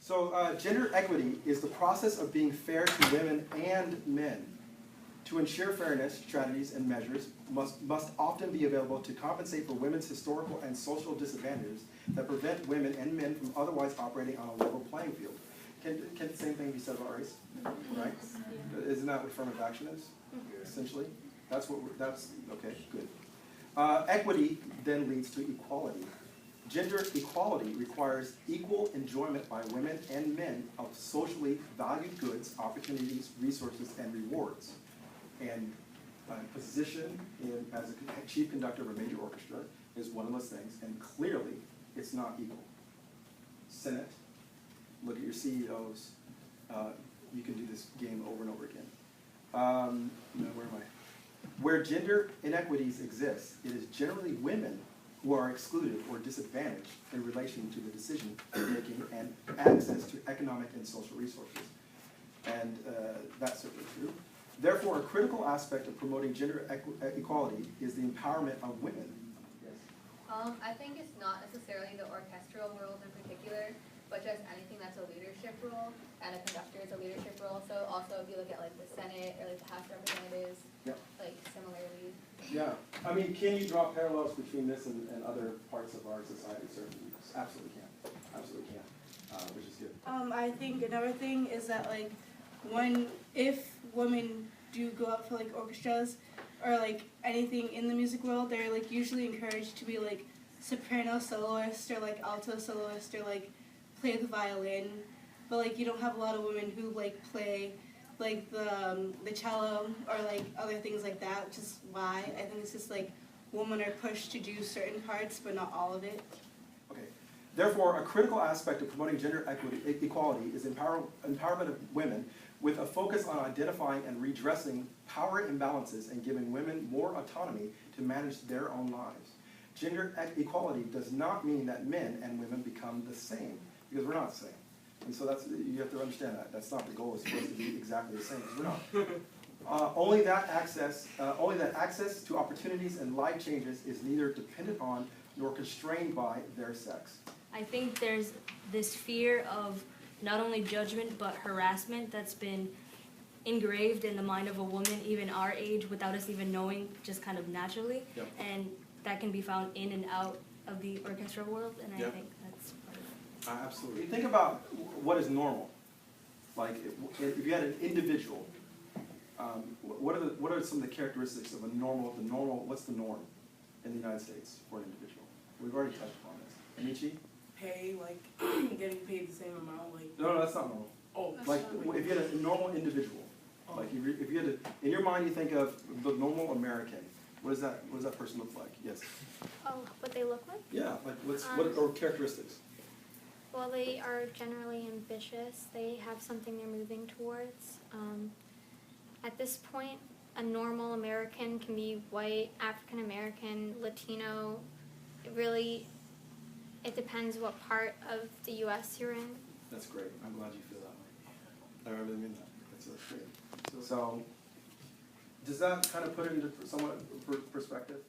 So gender equity is the process of being fair to women and men. To ensure fairness, strategies and measures must often be available to compensate for women's historical and social disadvantages that prevent women and men from otherwise operating on a level playing field. Can the same thing be said about race? Right? Isn't that what affirmative action is, essentially? That's okay, good. Equity then leads to equality. Gender equality requires equal enjoyment by women and men of socially valued goods, opportunities, resources, and rewards. And position as a chief conductor of a major orchestra is one of those things, and clearly it's not equal. Senate, look at your CEOs. You can do this game over and over again. Where am I? Where gender inequities exist, it is generally women who are excluded or disadvantaged in relation to the decision making and access to economic and social resources. And that's certainly true. Therefore, a critical aspect of promoting gender equality is the empowerment of women. Yes? I think it's not necessarily the orchestral roles in particular, but just anything that's a leadership role, and a conductor is a leadership role. So also if you look at like the Senate or like the House of Representatives, yep. Like similarly. Yeah, I mean, can you draw parallels between this and other parts of our society? Certainly, absolutely can. Absolutely can, which is good. I think another thing is that like if women do go out for like orchestras or like anything in the music world, they're like usually encouraged to be like soprano soloist or like alto soloist or like play the violin. But like you don't have a lot of women who like play like the cello or like other things like that, which is why I think it's just like women are pushed to do certain parts but not all of it. Okay. Therefore, a critical aspect of promoting gender equality is empowerment of women with a focus on identifying and redressing power imbalances and giving women more autonomy to manage their own lives. Gender equality does not mean that men and women become the same, because we're not the same. And so you have to understand that. That's not the goal. It's supposed to be exactly the same, because we're not. Only that access to opportunities and life changes is neither dependent on nor constrained by their sex. I think there's this fear of not only judgment but harassment that's been engraved in the mind of a woman even our age without us even knowing, just kind of naturally. Yep. And that can be found in and out of the orchestral world, and Yep. I think that's part of it. Absolutely. Think about what is normal. Like if you had an individual, what are some of the characteristics of what's the norm in the United States for an individual? We've already touched upon this. Amici? Pay, like, getting paid the same amount, like... No, that's not normal. Oh. Like, if you had a normal individual, like if you had in your mind you think of the normal American, what does that person look like? Yes? Oh, what they look like? Yeah, like what are characteristics? Well, they are generally ambitious. They have something they're moving towards. At this point, a normal American can be white, African American, Latino. It depends what part of the U.S. you're in. That's great. I'm glad you feel that way. I really mean that. That's great. So, does that kind of put it into somewhat perspective?